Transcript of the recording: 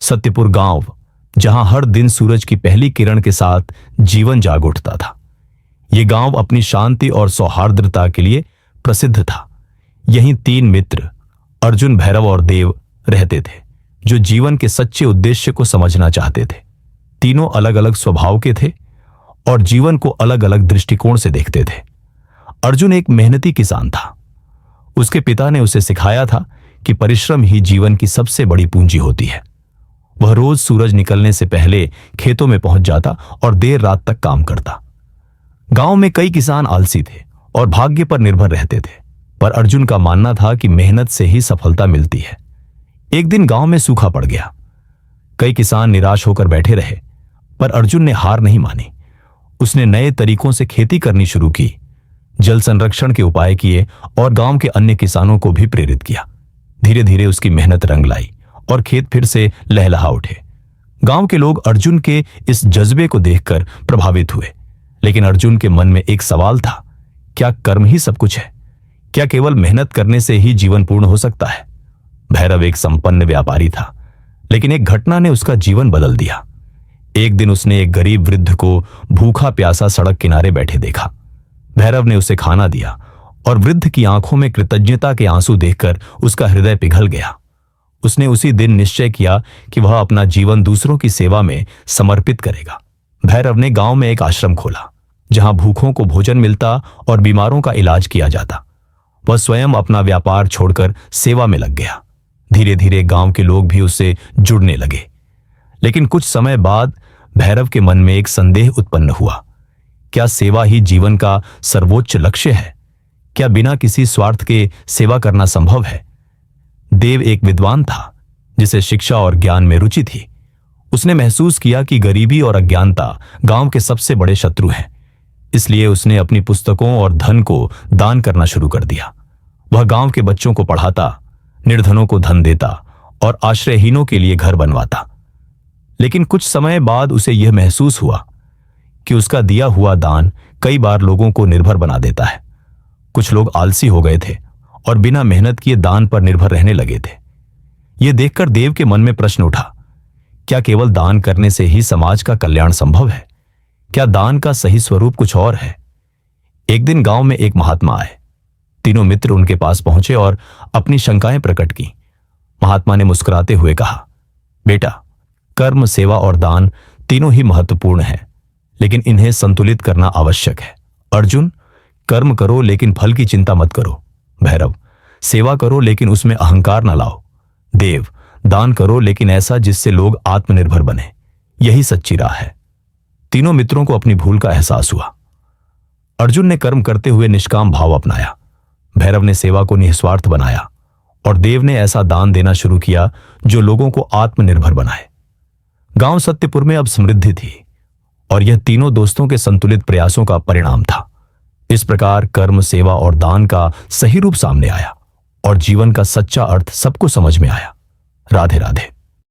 सत्यपुर गांव, जहां हर दिन सूरज की पहली किरण के साथ जीवन जाग उठता था। यह गांव अपनी शांति और सौहार्द्रता के लिए प्रसिद्ध था। यहीं तीन मित्र अर्जुन, भैरव और देव रहते थे, जो जीवन के सच्चे उद्देश्य को समझना चाहते थे। तीनों अलग अलग स्वभाव के थे और जीवन को अलग अलग दृष्टिकोण से देखते थे। अर्जुन एक मेहनती किसान था। उसके पिता ने उसे सिखाया था कि परिश्रम ही जीवन की सबसे बड़ी पूंजी होती है। वह रोज सूरज निकलने से पहले खेतों में पहुंच जाता और देर रात तक काम करता। गांव में कई किसान आलसी थे और भाग्य पर निर्भर रहते थे, पर अर्जुन का मानना था कि मेहनत से ही सफलता मिलती है। एक दिन गांव में सूखा पड़ गया। कई किसान निराश होकर बैठे रहे, पर अर्जुन ने हार नहीं मानी। उसने नए तरीकों से खेती करनी शुरू की, जल संरक्षण के उपाय किए और गांव के अन्य किसानों को भी प्रेरित किया। धीरे धीरे उसकी मेहनत रंग लाई और खेत फिर से लहलहा उठे। गांव के लोग अर्जुन के इस जज्बे को देखकर प्रभावित हुए, लेकिन अर्जुन के मन में एक सवाल था, क्या कर्म ही सब कुछ है? क्या केवल मेहनत करने से ही जीवन पूर्ण हो सकता है? भैरव एक संपन्न व्यापारी था, लेकिन एक घटना ने उसका जीवन बदल दिया। एक दिन उसने एक गरीब वृद्ध को भूखा प्यासा सड़क किनारे बैठे देखा। भैरव ने उसे खाना दिया और वृद्ध की आंखों में कृतज्ञता के आंसू देखकर उसका हृदय पिघल गया। उसने उसी दिन निश्चय किया कि वह अपना जीवन दूसरों की सेवा में समर्पित करेगा। भैरव ने गांव में एक आश्रम खोला, जहां भूखों को भोजन मिलता और बीमारों का इलाज किया जाता। वह स्वयं अपना व्यापार छोड़कर सेवा में लग गया। धीरे धीरे गांव के लोग भी उससे जुड़ने लगे। लेकिन कुछ समय बाद भैरव के मन में एक संदेह उत्पन्न हुआ। क्या सेवा ही जीवन का सर्वोच्च लक्ष्य है? क्या बिना किसी स्वार्थ के सेवा करना संभव है? देव एक विद्वान था, जिसे शिक्षा और ज्ञान में रुचि थी। उसने महसूस किया कि गरीबी और अज्ञानता गांव के सबसे बड़े शत्रु हैं। इसलिए उसने अपनी पुस्तकों और धन को दान करना शुरू कर दिया। वह गांव के बच्चों को पढ़ाता, निर्धनों को धन देता और आश्रयहीनों के लिए घर बनवाता। लेकिन कुछ समय बाद उसे यह महसूस हुआ कि उसका दिया हुआ दान कई बार लोगों को निर्भर बना देता है। कुछ लोग आलसी हो गए थे और बिना मेहनत किए दान पर निर्भर रहने लगे थे। यह देखकर देव के मन में प्रश्न उठा, क्या केवल दान करने से ही समाज का कल्याण संभव है? क्या दान का सही स्वरूप कुछ और है? एक दिन गांव में एक महात्मा आए। तीनों मित्र उनके पास पहुंचे और अपनी शंकाएं प्रकट की। महात्मा ने मुस्कुराते हुए कहा, बेटा, कर्म, सेवा और दान तीनों ही महत्वपूर्ण हैं, लेकिन इन्हें संतुलित करना आवश्यक है। अर्जुन, कर्म करो लेकिन फल की चिंता मत करो। भैरव, सेवा करो लेकिन उसमें अहंकार न लाओ। देव, दान करो लेकिन ऐसा जिससे लोग आत्मनिर्भर बने। यही सच्ची राह है। तीनों मित्रों को अपनी भूल का एहसास हुआ। अर्जुन ने कर्म करते हुए निष्काम भाव अपनाया, भैरव ने सेवा को निस्वार्थ बनाया और देव ने ऐसा दान देना शुरू किया जो लोगों को आत्मनिर्भर बनाए। गांव सत्यपुर में अब समृद्धि थी और यह तीनों दोस्तों के संतुलित प्रयासों का परिणाम था। इस प्रकार कर्म, सेवा और दान का सही रूप सामने आया और जीवन का सच्चा अर्थ सबको समझ में आया। राधे राधे।